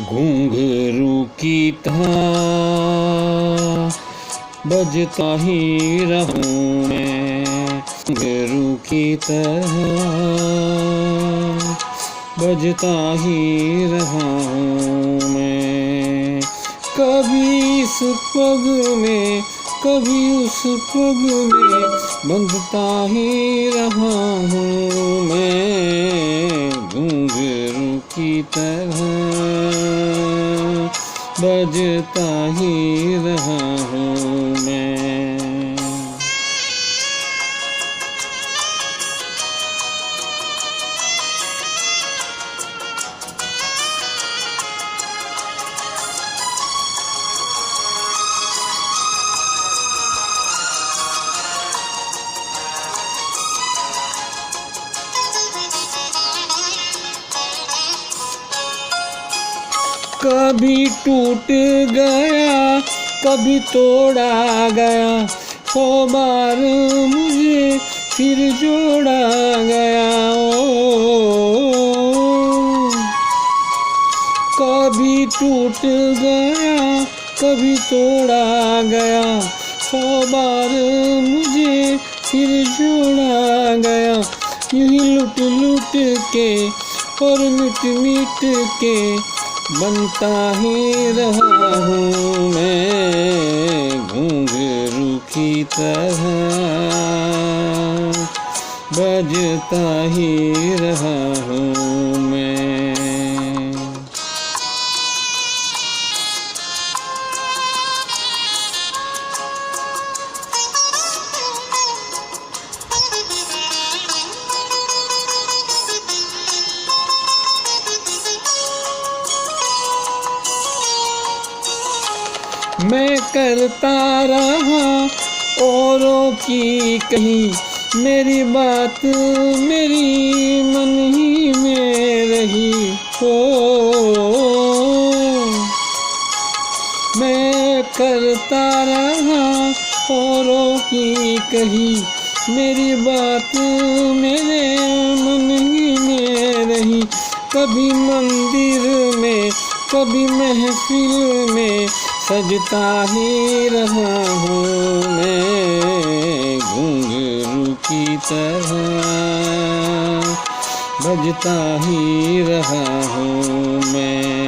घुंघरू की तरह बजता ही रहूं मैं, घुंघरू की तरह बजता ही रहा हूँ मैं। कभी इस पग में कभी उस पग में बंधता ही रहा हूँ मैं, घुंघरू की तरह बजता ही रहा हूँ मैं। कभी टूट गया कभी तोड़ा गया, 100 बार मुझे फिर जोड़ा गया। कभी टूट गया कभी तोड़ा गया, 100 बार मुझे फिर जोड़ा गया। यूं ही लुट लुट के और मिट मिट के बनता ही रहा हूँ मैं, घुंघरू की तरह बजता ही रहा हूँ मैं। मैं करता रहा औरों की कही, मेरी बात मेरी मन ही में रही हो। मैं करता रहा औरों की कही, मेरी बात मेरे मन ही में रही। कभी मंदिर में कभी महफिल में सजता ही रहा हूँ मैं, घुंघरू की तरह बजता ही रहा हूँ मैं।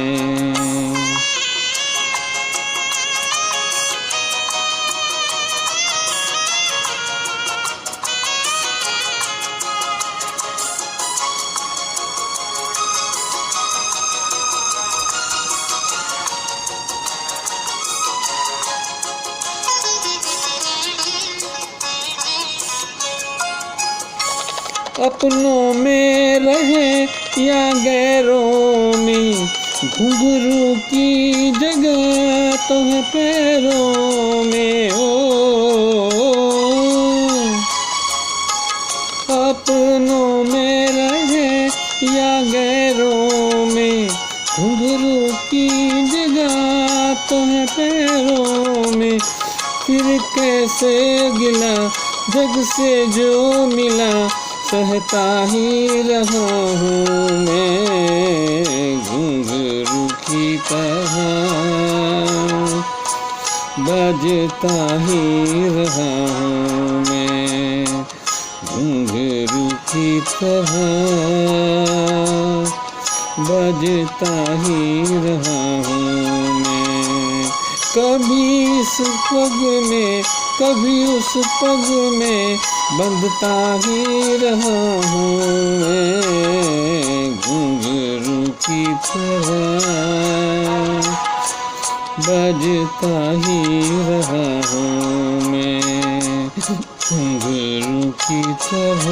अपनों में रहे या गैरों में, घुंघरू की जगह तो है पैरों में हो। अपनों में रहे या गैरों में, घुंघरू की जगह तो है पैरों में। फिर कैसे गिला जग से जो मिला, सहता ही रहा हूँ मैं, घुंघरू की तरह बजता ही रहा हूँ मैं, घुंघरू की तरह बजता ही रहा हूँ मैं। कभी इस पग में कभी उस पग में बंधता ही रहा हूँ मैं, घुंघरू की तरह बजता ही रहा हूँ मैं, घुंघरू की तरह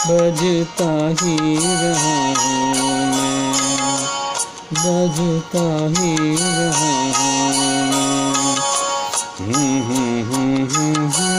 बजता ही रहा हूँ मैं, बजता ही रहा हूँ मैं।